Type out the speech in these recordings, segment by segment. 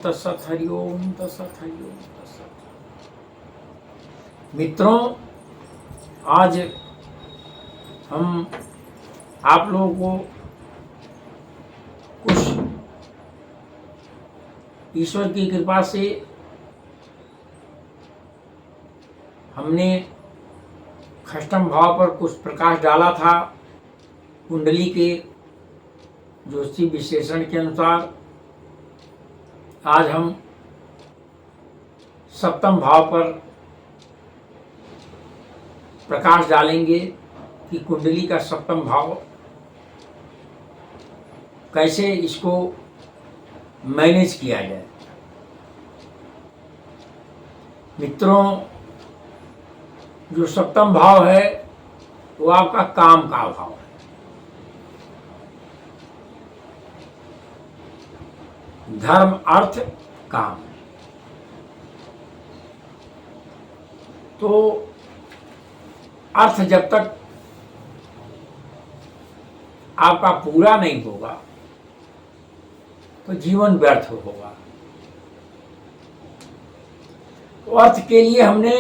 तत्सत हरिओम तत्सत हरिओम तत्सत। मित्रों, आज हम आप लोगों को कुछ ईश्वर की कृपा से हमने षष्ठम भाव पर कुछ प्रकाश डाला था। कुंडली के ज्योतिषी विश्लेषण के अनुसार आज हम सप्तम भाव पर प्रकाश डालेंगे कि कुंडली का सप्तम भाव कैसे इसको मैनेज किया जाए। मित्रों, जो सप्तम भाव है वो आपका काम का भाव है। धर्म, अर्थ, काम। तो अर्थ जब तक आपका पूरा नहीं होगा तो जीवन व्यर्थ होगा। तो अर्थ के लिए हमने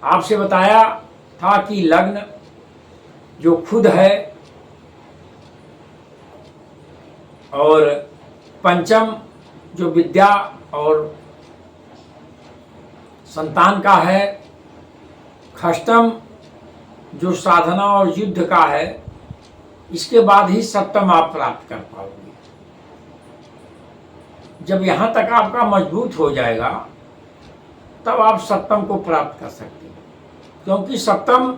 आपसे बताया था कि लग्न जो खुद है और पंचम जो विद्या और संतान का है, षष्ठम जो साधना और युद्ध का है, इसके बाद ही सप्तम आप प्राप्त कर पाओगे। जब यहाँ तक आपका मजबूत हो जाएगा तब आप सप्तम को प्राप्त कर सकते हैं, क्योंकि सप्तम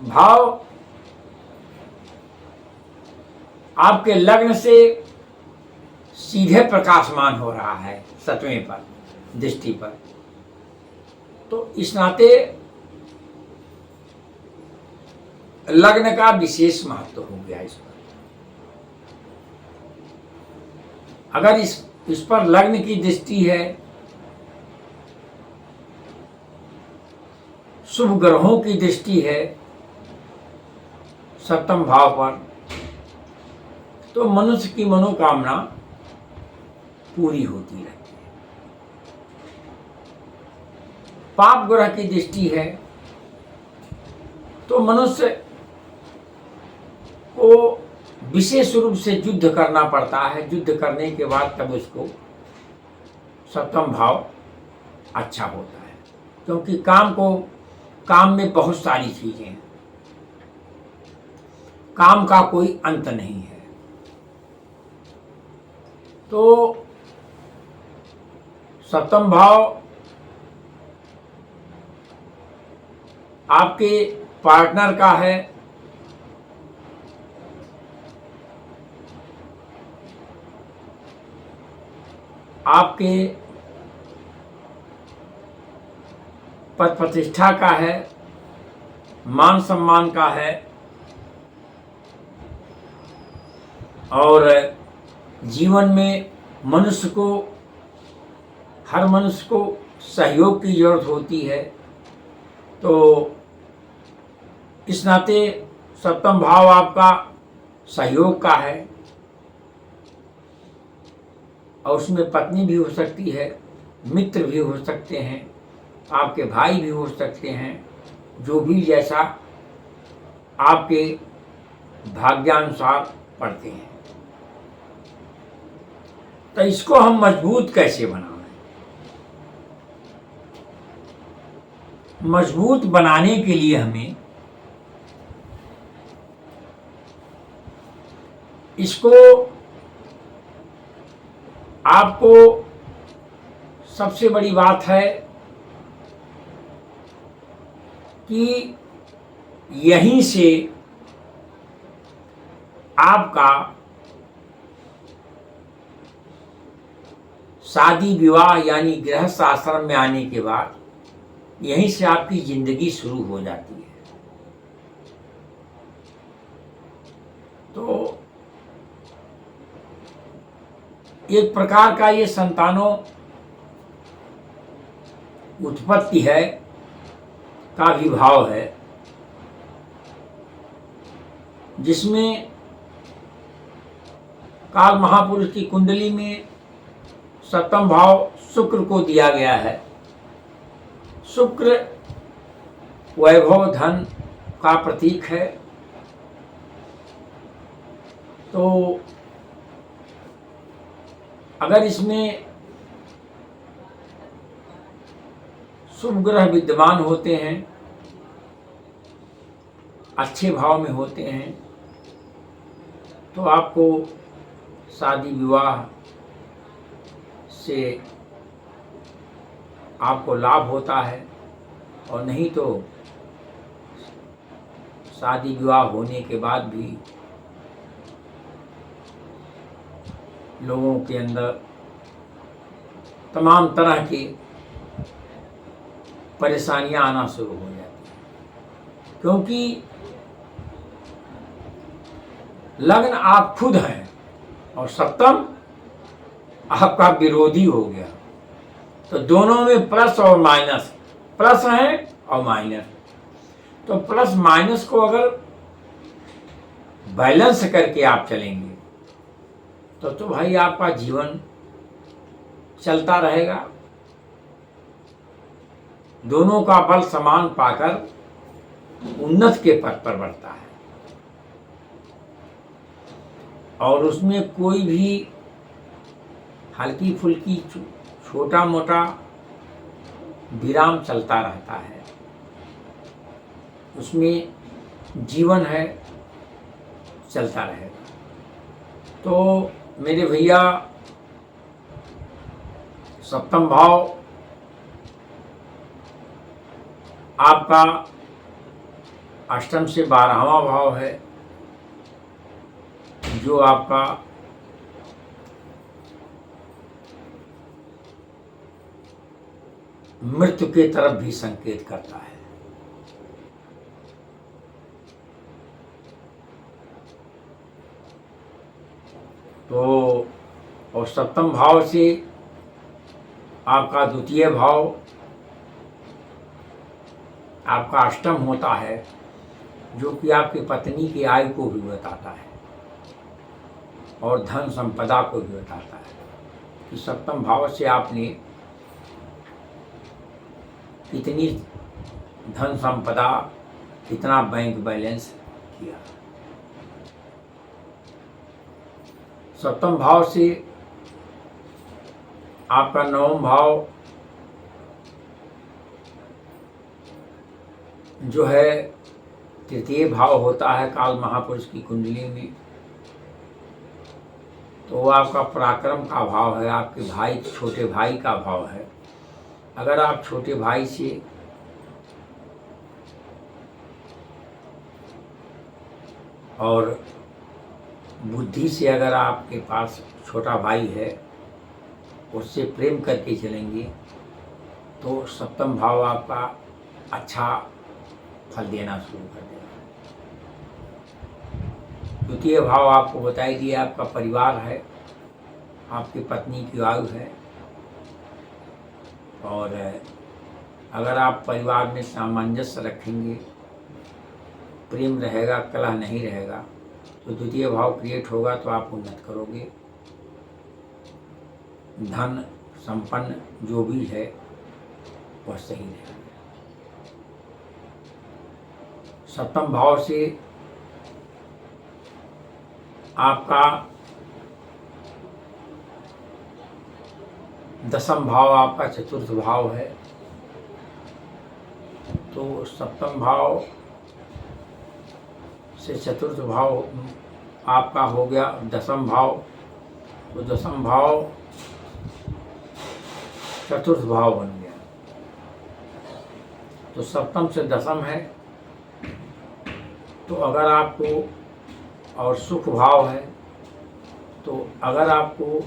भाव आपके लग्न से सीधे प्रकाशमान हो रहा है सतवें पर दृष्टि पर। तो इस नाते लग्न का विशेष महत्व हो गया इस पर। अगर इस पर लग्न की दृष्टि है, शुभ ग्रहों की दृष्टि है सप्तम भाव पर, तो मनुष्य की मनोकामना पूरी होती रहती है। पाप ग्रह की दृष्टि है तो मनुष्य को विशेष रूप से युद्ध करना पड़ता है। युद्ध करने के बाद तब उसको सप्तम भाव अच्छा होता है, क्योंकि काम में बहुत सारी चीजें हैं, काम का कोई अंत नहीं है। तो सप्तम भाव आपके पार्टनर का है, आपके पद प्रतिष्ठा का है, मान सम्मान का है, और जीवन में हर मनुष्य को सहयोग की जरूरत होती है। तो इस नाते सप्तम भाव आपका सहयोग का है, और उसमें पत्नी भी हो सकती है, मित्र भी हो सकते हैं, आपके भाई भी हो सकते हैं, जो भी जैसा आपके भाग्यानुसार पड़ते हैं। तो इसको हम मजबूत कैसे बनाएं? मजबूत बनाने के लिए हमें इसको आपको सबसे बड़ी बात है कि यहीं से आपका शादी विवाह यानी गृहस्थ आश्रम में आने के बाद यहीं से आपकी जिंदगी शुरू हो जाती है। तो एक प्रकार का ये संतानों उत्पत्ति है का विभाव है, जिसमें काल महापुरुष की कुंडली में सप्तम भाव शुक्र को दिया गया है। शुक्र वैभव धन का प्रतीक है। तो अगर इसमें शुभ ग्रह विद्यमान होते हैं, अच्छे भाव में होते हैं, तो आपको शादी विवाह से आपको लाभ होता है, और नहीं तो शादी विवाह होने के बाद भी लोगों के अंदर तमाम तरह की परेशानियां आना शुरू हो जाती हैं, क्योंकि लग्न आप खुद हैं और सप्तम आपका विरोधी हो गया। तो दोनों में प्लस और माइनस, प्लस है और माइनस। तो प्लस माइनस को अगर बैलेंस करके आप चलेंगे तो भाई आपका जीवन चलता रहेगा। दोनों का बल समान पाकर उन्नत के पथ पर बढ़ता है, और उसमें कोई भी हल्की फुल्की छोटा मोटा विराम चलता रहता है। उसमें जीवन है, चलता रहेगा। तो मेरे भैया, सप्तम भाव आपका अष्टम से 12वां भाव है, जो आपका मृत्यु के तरफ भी संकेत करता है। तो और सप्तम भाव से आपका द्वितीय भाव आपका अष्टम होता है, जो कि आपकी पत्नी की आयु को भी बताता है और धन संपदा को भी बताता है कि सप्तम भाव से आपने कितनी धन संपदा, कितना बैंक बैलेंस किया। सप्तम भाव से आपका नवम भाव जो है तृतीय भाव होता है काल महापुरुष की कुंडली में। तो वो आपका पराक्रम का भाव है, आपके भाई, छोटे भाई का भाव है। अगर आप छोटे भाई से और बुद्धि से, अगर आपके पास छोटा भाई है, उससे प्रेम करके चलेंगे तो सप्तम भाव आपका अच्छा फल देना शुरू कर देगा। द्वितीय भाव आपको बताई दिया आपका परिवार है, आपकी पत्नी की आयु है, और अगर आप परिवार में सामंजस्य रखेंगे, प्रेम रहेगा, कलह नहीं रहेगा, तो द्वितीय भाव क्रिएट होगा तो आप उन्नत करोगे। धन संपन्न जो भी है वह सही रहेगा। सप्तम भाव से आपका दसम भाव आपका चतुर्थ भाव है। तो सप्तम भाव से चतुर्थ भाव आपका हो गया दसम भाव। तो दसम भाव चतुर्थ भाव बन गया। तो सप्तम से दसम है। तो अगर आपको, और सुख भाव है, तो अगर आपको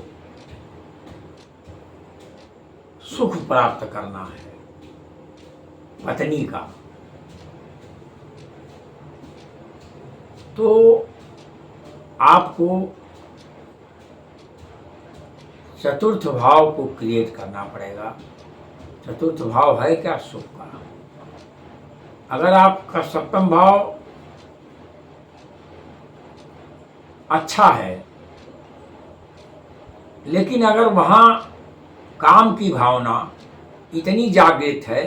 सुख प्राप्त करना है पत्नी का, तो आपको चतुर्थ भाव को क्रिएट करना पड़ेगा। चतुर्थ भाव है क्या? सुख का। अगर आपका सप्तम भाव अच्छा है लेकिन अगर वहाँ काम की भावना इतनी जागृत है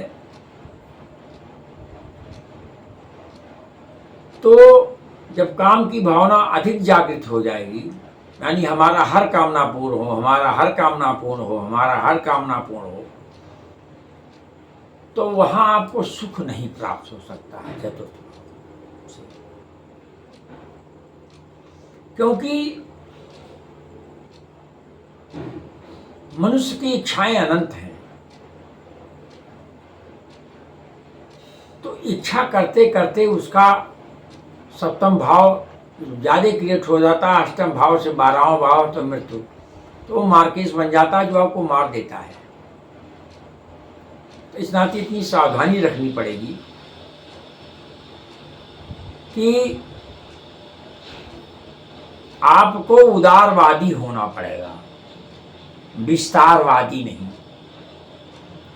तो जब काम की भावना अधिक जागृत हो जाएगी, यानी हमारा हर कामना पूर्ण हो, हमारा हर कामना पूर्ण हो, हमारा हर कामना पूर्ण हो, तो वहां आपको सुख नहीं प्राप्त हो सकता है चतुर्थ से, क्योंकि मनुष्य की इच्छाएं अनंत हैं। तो इच्छा करते करते उसका सप्तम भाव ज्यादा क्रिएट हो जाता है, अष्टम भाव से 12वां भाव तो मृत्यु, तो वो मार्केस बन जाता है जो आपको मार देता है। तो इस नाते इतनी सावधानी रखनी पड़ेगी कि आपको उदारवादी होना पड़ेगा, विस्तारवादी नहीं।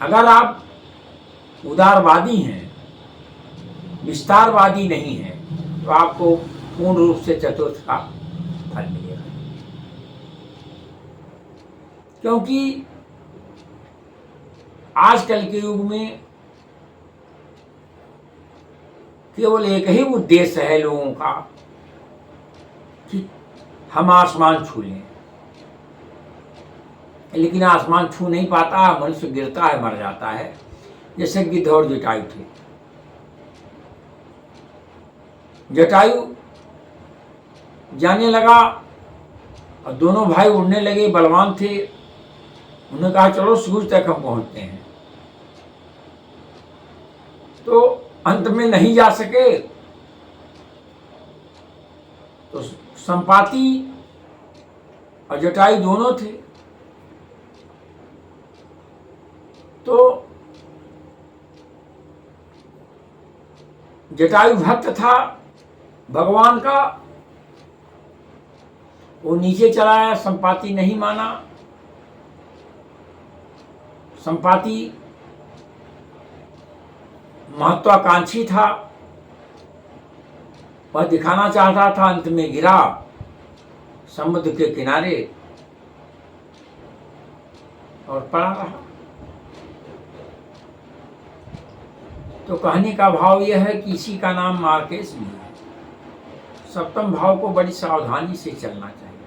अगर आप उदारवादी हैं, विस्तारवादी नहीं हैं, तो आपको पूर्ण रूप से चतुर्थ का फल मिलेगा। क्योंकि आजकल के युग में केवल एक ही उद्देश्य है लोगों का कि हम आसमान छू लें, लेकिन आसमान छू नहीं पाता, मनुष्य गिरता है, मर जाता है। जैसे गिद्ध और जटायु थे। जटायु जाने लगा और दोनों भाई उड़ने लगे, बलवान थे। उन्होंने कहा चलो सूरज तक हम पहुंचते हैं, तो अंत में नहीं जा सके। तो संपाति और जटायु दोनों थे। तो जटायु भक्त था भगवान का, वो नीचे चला आया, संपाति नहीं माना। संपाति महत्वाकांक्षी था, वह दिखाना चाहता था, अंत में गिरा समुद्र के किनारे और पड़ा रहा। तो कहने का भाव यह है कि इसी का नाम मार्केस भी है। सप्तम भाव को बड़ी सावधानी से चलना चाहिए,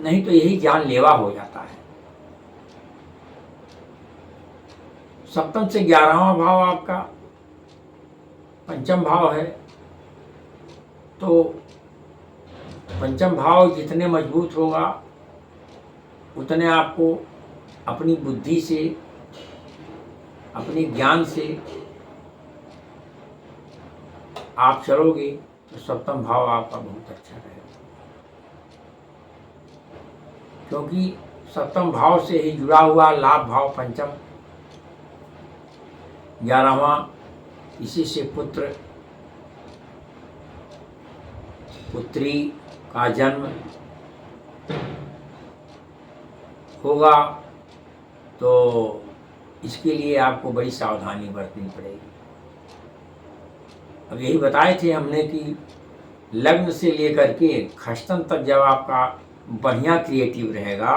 नहीं तो यही जानलेवा हो जाता है। सप्तम से 11वां भाव आपका पंचम भाव है। तो पंचम भाव जितने मजबूत होगा उतने आपको अपनी बुद्धि से, अपने ज्ञान से आप चलोगे तो सप्तम भाव आपका बहुत अच्छा रहेगा। क्योंकि सप्तम भाव से ही जुड़ा हुआ लाभ भाव पंचम, 11वां, इसी से पुत्र पुत्री का जन्म होगा। तो इसके लिए आपको बड़ी सावधानी बरतनी पड़ेगी। अब यही बताए थे हमने कि लग्न से लेकर के खष्टन तक जब आपका बढ़िया क्रिएटिव रहेगा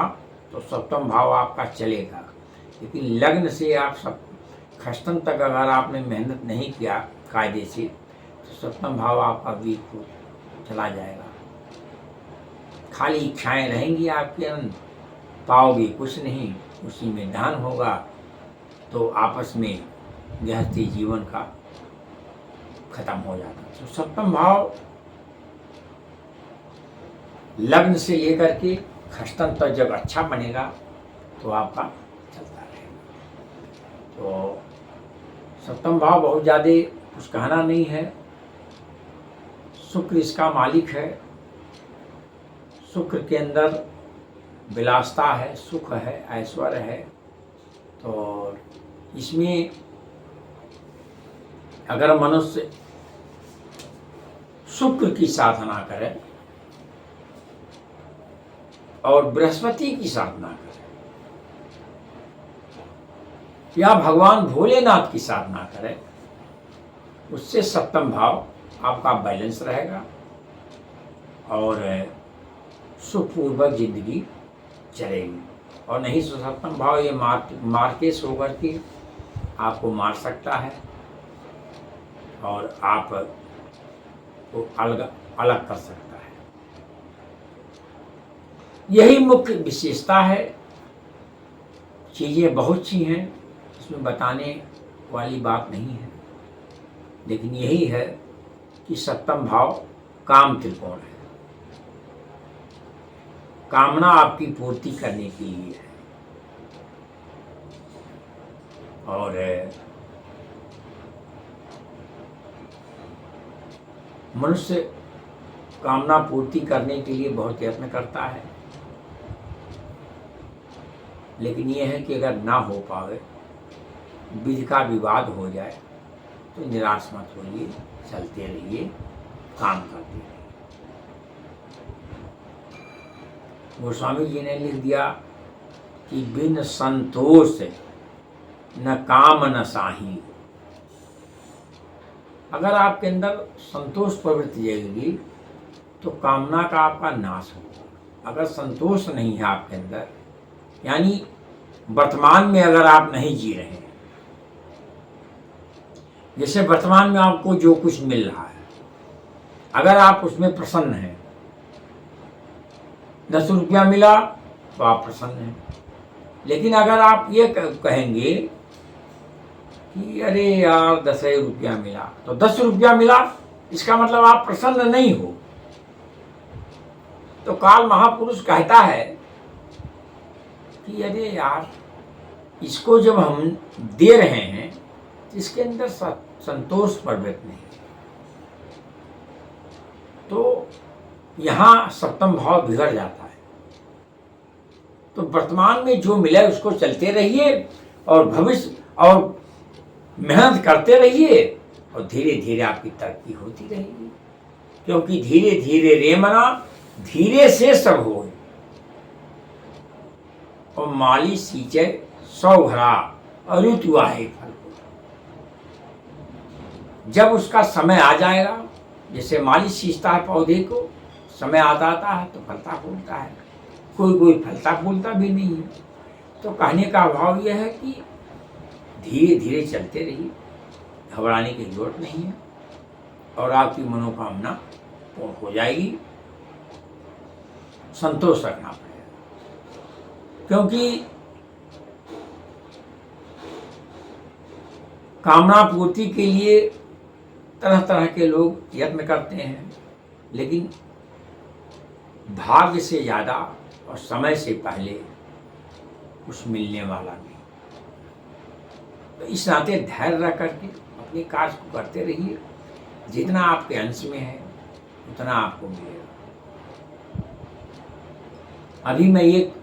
तो सप्तम भाव आपका चलेगा। लेकिन लग्न से आप सब खष्टन तक अगर आपने मेहनत नहीं किया कायदे से तो सप्तम भाव आपका वीक हो चला जाएगा। खाली इच्छाएं रहेंगी आपके अंदर, पाओगे कुछ नहीं, उसी में ध्यान होगा। तो आपस में गृहस्थी जीवन का खत्म हो जाता। तो सप्तम भाव लग्न से लेकर के खष्टन तक जब अच्छा बनेगा तो आपका चलता रहेगा। तो सप्तम भाव बहुत ज़्यादा कुछ कहना नहीं है। शुक्र इसका मालिक है। शुक्र के अंदर विलासता है, सुख है, ऐश्वर्य है। तो इसमें अगर मनुष्य शुक्र की साधना करे और बृहस्पति की साधना करे या भगवान भोलेनाथ की साधना करे, उससे सप्तम भाव आपका बैलेंस रहेगा और सुखपूर्वक जिंदगी चलेगी। और नहीं तो सप्तम भाव ये मार्केश होकर के आपको मार सकता है और आप को अलग अलग कर सकता है। यही मुख्य विशेषता है। चीज़ें बहुत सी हैं, इसमें बताने वाली बात नहीं है, लेकिन यही है कि सप्तम भाव काम त्रिकोण है, कामना आपकी पूर्ति करने के लिए है। और मनुष्य कामना पूर्ति करने के लिए बहुत यत्न करता है, लेकिन यह है कि अगर ना हो पावे, विधि का विवाद हो जाए, तो निराश मत होइए, चलते रहिए, काम करते रहिए। गोस्वामी जी ने लिख दिया कि बिन संतोष न काम न साही। अगर आपके अंदर संतोष प्रवृत्ति जाएगी तो कामना का आपका नाश होगा। अगर संतोष नहीं है आपके अंदर, यानी वर्तमान में अगर आप नहीं जी रहे हैं, जैसे वर्तमान में आपको जो कुछ मिल रहा है, अगर आप उसमें प्रसन्न हैं, 10 रुपया मिला तो आप प्रसन्न हैं। लेकिन अगर आप ये कहेंगे कि अरे यार 10 रुपया मिला, तो 10 रुपया मिला, इसका मतलब आप प्रसन्न नहीं हो। तो काल महापुरुष कहता है कि अरे यार, इसको जब हम दे रहे हैं तो इसके अंदर संतोष प्रवृत्ति नहीं है, तो यहाँ सप्तम भाव बिगड़ जाता है। तो वर्तमान में जो मिला उसको चलते रहिए और भविष्य और मेहनत करते रहिए, और धीरे धीरे आपकी तरक्की होती रहेगी। क्योंकि धीरे धीरे रे मना, धीरे से सब हो। और माली सींचे 100 भरा, अरुतु आहे फल। जब उसका समय आ जाएगा, जैसे माली सींचता है पौधे को, समय आता है तो फलता फूलता है, कोई फलता फूलता भी नहीं है। तो कहने का भाव यह है कि धीरे धीरे चलते रहिए, घबराने की जरूरत नहीं है, और आपकी मनोकामना पूर्ण हो जाएगी। संतोष रखना पड़ेगा, क्योंकि कामना पूर्ति के लिए तरह तरह के लोग यत्न करते हैं, लेकिन भाग्य से ज़्यादा और समय से पहले कुछ मिलने वाला नहीं। तो इस नाते धैर्य रख करके अपने कार्य को करते रहिए। जितना आपके अंश में है उतना आपको मिलेगा। अभी मैं एक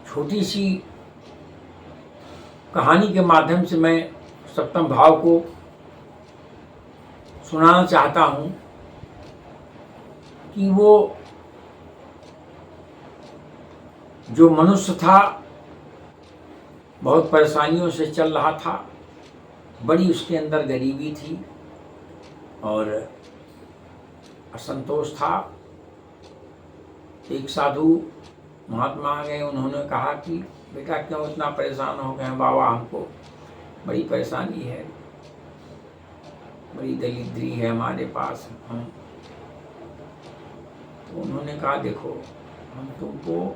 छोटी सी कहानी के माध्यम से मैं सप्तम भाव को सुनाना चाहता हूँ कि वो जो मनुष्य था बहुत परेशानियों से चल रहा था, बड़ी उसके अंदर गरीबी थी और असंतोष था। एक साधु महात्मा आ गए, उन्होंने कहा कि बेटा क्यों इतना परेशान हो गए बाबा, हमको बड़ी परेशानी है, बड़ी दरिद्री है हमारे पास हम। तो उन्होंने कहा देखो, हम तुमको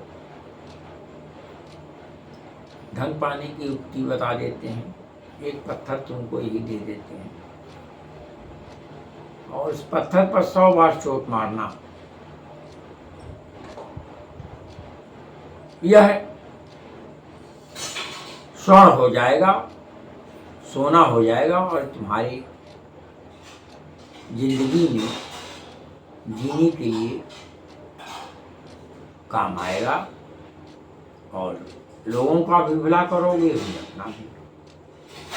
धन पाने की युक्ति बता देते हैं, एक पत्थर तुमको यही दे देते हैं और उस पत्थर पर 100 बार चोट मारना, यह स्वर्ण हो जाएगा, सोना हो जाएगा और तुम्हारी जिंदगी में जीने के लिए काम आएगा और लोगों का भी भला करोगे, भी अपना भी।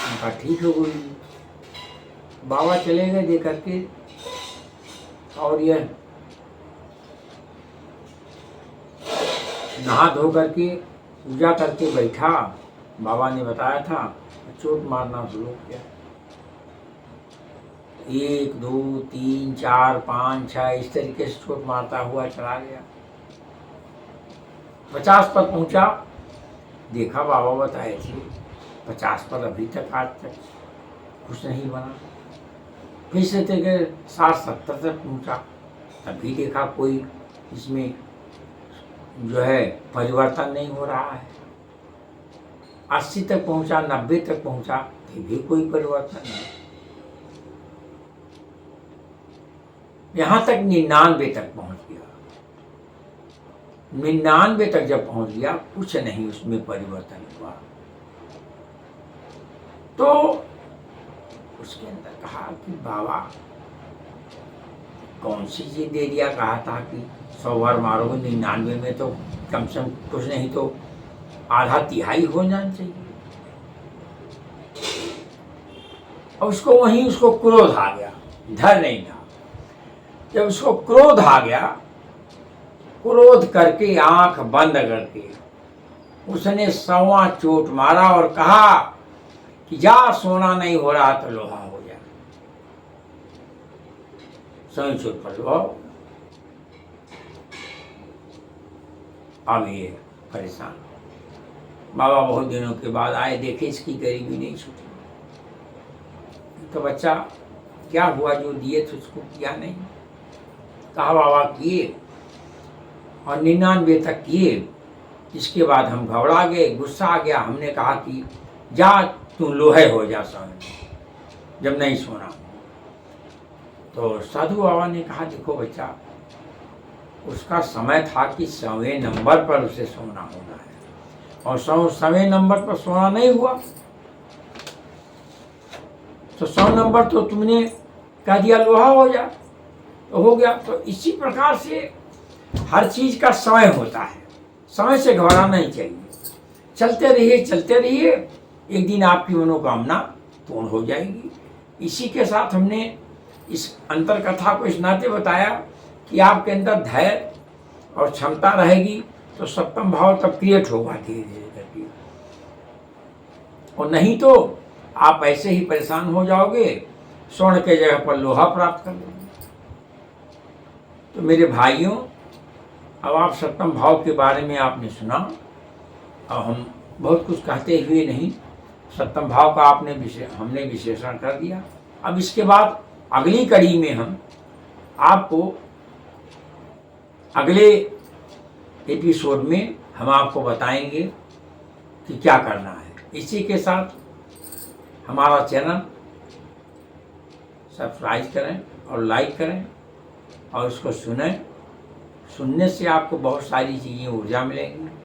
उनका ठीक हो गई। बाबा चले गए दे करके, और यह नहा धो करके पूजा करके बैठा। बाबा ने बताया था चोट मारना शुरू किया, 1 2 3 4 5 6 इस तरीके से चोट मारता हुआ चला गया। 50 पर पहुंचा, देखा बाबा बताए थे 50 पर अभी तक आज तक कुछ नहीं बना। फिर से थे 60-70 तक पहुंचा, तभी देखा कोई इसमें जो है परिवर्तन नहीं हो रहा है। 80 तक पहुंचा, 90 तक पहुंचा, फिर भी कोई परिवर्तन नहीं। यहां तक 99 तक पहुंच गया। 99 तक जब पहुंच गया, कुछ नहीं उसमें परिवर्तन हुआ। तो उसके अंदर कहा कि बाबा कौन सी चीज दे दिया, कहा था कि 100 बार मारोगे, 99 में तो कम से कम कुछ नहीं तो आधा तिहाई हो जाना चाहिए। और उसको वहीं उसको क्रोध आ गया, धर नहीं था। जब उसको क्रोध आ गया, क्रोध करके आंख बंद करके उसने 100वां चोट मारा और कहा कि जा, सोना नहीं हो रहा तो लोहा हो जा। 100 चोट पर लोहा। अब ये परेशान। बाबा बहुत दिनों के बाद आए, देखे इसकी गरीबी नहीं छूटी। तो बच्चा क्या हुआ, जो दिए थे उसको किया नहीं? कहा बाबा किए, और 99 तक किए। इसके बाद हम घबरा गए, गुस्सा आ गया। हमने कहा कि जा तू लोहे हो जा समय जब नहीं सोना। तो साधु बाबा ने कहा देखो बच्चा, उसका समय था कि 100वें नंबर पर उसे सोना होना है, और 100वें नंबर पर सोना नहीं हुआ। तो 100 नंबर तो तुमने कह दिया लोहा हो जा, तो हो गया। तो इसी प्रकार से हर चीज का समय होता है, समय से घबराना नहीं चाहिए। चलते रहिए, एक दिन आपकी मनोकामना पूर्ण हो जाएगी। इसी के साथ हमने इस अंतर कथा को इस नाते बताया कि आपके अंदर धैर्य और क्षमता रहेगी तो सप्तम भाव तब क्रिएट होगा धीरे धीरे करके, और नहीं तो आप ऐसे ही परेशान हो जाओगे, स्वर्ण के जगह पर लोहा प्राप्त कर लोगे। तो मेरे भाइयों, अब आप सप्तम भाव के बारे में आपने सुना, अब हम बहुत कुछ कहते हुए नहीं, सप्तम भाव का हमने विश्लेषण कर दिया। अब इसके बाद अगली कड़ी में हम आपको अगले एपिसोड में हम आपको बताएंगे कि क्या करना है। इसी के साथ हमारा चैनल सब्सक्राइब करें और लाइक करें और इसको सुनें। सुनने से आपको बहुत सारी चीज़ें ऊर्जा मिलेंगी।